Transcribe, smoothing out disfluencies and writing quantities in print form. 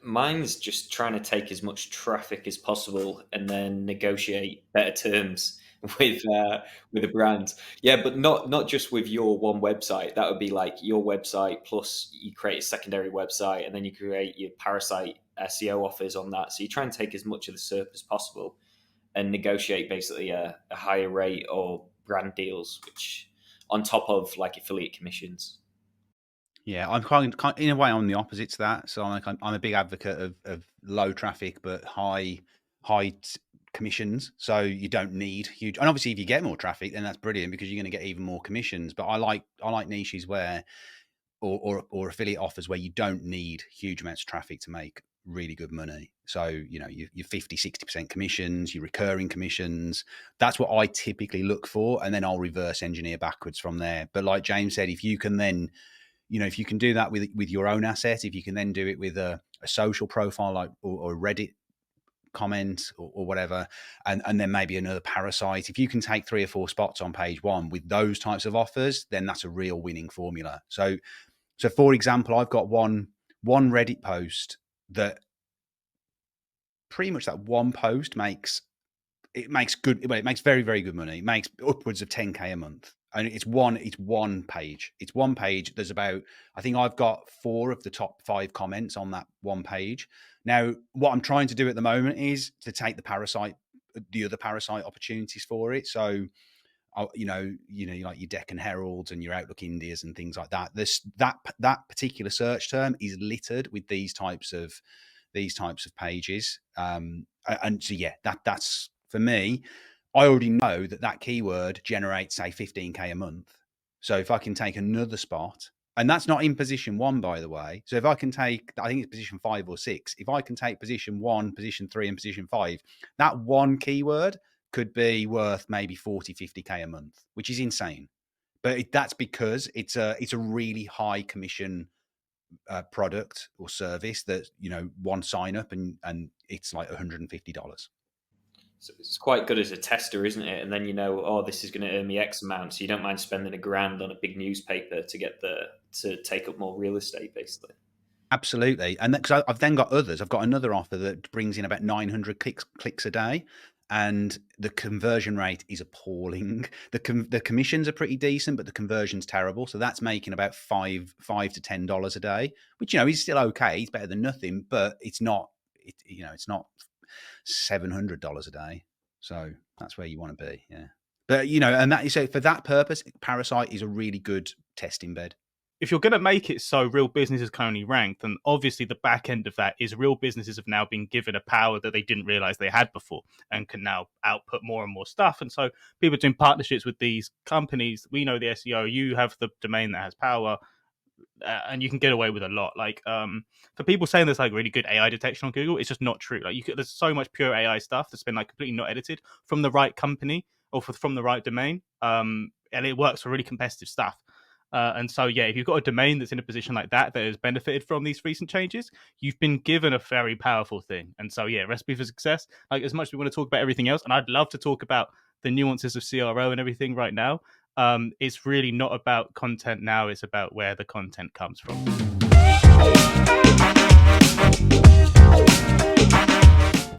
Mine's just trying to take as much traffic as possible and then negotiate better terms with a brand. Yeah, but not just with your one website. That would be like your website plus you create a secondary website and then you create your parasite SEO offers on that. So you try and take as much of the SERP as possible and negotiate basically a higher rate or brand deals, which on top of like affiliate commissions. Yeah, I'm kind in a way I'm the opposite to that. So I'm a big advocate of low traffic but high commissions. So you don't need huge. And obviously, if you get more traffic, then that's brilliant because you're going to get even more commissions. But I like niches where or affiliate offers where you don't need huge amounts of traffic to make really good money. So, your 50, 60% commissions, your recurring commissions, that's what I typically look for. And then I'll reverse engineer backwards from there. But like James said, if you can then, if you can do that with your own asset, if you can then do it with a social profile like or Reddit comment or whatever, and then maybe another parasite. If you can take 3 or 4 spots on page one with those types of offers, then that's a real winning formula. So for example, I've got one Reddit post that pretty much that one post makes good. Well, it makes very very good money. It makes upwards of 10K a month, and it's one page. It's one page. There's about I think I've got 4 of the top 5 comments on that one page. Now, what I'm trying to do at the moment is to take the other parasite opportunities for it. So like your Deccan Heralds and your Outlook Indias and things like that. That particular search term is littered with these types of pages. And so yeah, that's for me. I already know that keyword generates say 15K a month. So if I can take another spot, and that's not in position one, by the way. So if I can take, I think it's position 5 or 6. If I can take position 1, position 3, and position 5, that one keyword could be worth maybe 40, 50K a month, which is insane. But that's because it's a really high commission product or service that one sign up and it's like $150. So it's quite good as a tester, isn't it? And then oh, this is going to earn me X amount, so you don't mind spending a grand on a big newspaper to take up more real estate, basically. Absolutely, and because I've then got others. I've got another offer that brings in about 900 clicks a day, and the conversion rate is appalling. The commissions are pretty decent, but the conversion's terrible. So that's making about $5 to $10 a day, which is still okay. It's better than nothing, but it's not. It's not $700 a day. So that's where you want to be. Yeah, but and that is so for that purpose, Parasite is a really good testing bed. If you're going to make it so real businesses can only rank, then obviously the back end of that is real businesses have now been given a power that they didn't realize they had before and can now output more and more stuff. And so people are doing partnerships with these companies. We know the SEO, you have the domain that has power. And you can get away with a lot. Like for people saying there's like really good AI detection on Google, it's just not true. Like there's so much pure AI stuff that's been like completely not edited from the right company or from the right domain, and it works for really competitive stuff. And so, yeah, if you've got a domain that's in a position like that has benefited from these recent changes, you've been given a very powerful thing. And so, yeah, recipe for success. Like as much as we want to talk about everything else, and I'd love to talk about the nuances of CRO and everything right now. It's really not about content now. It's about where the content comes from.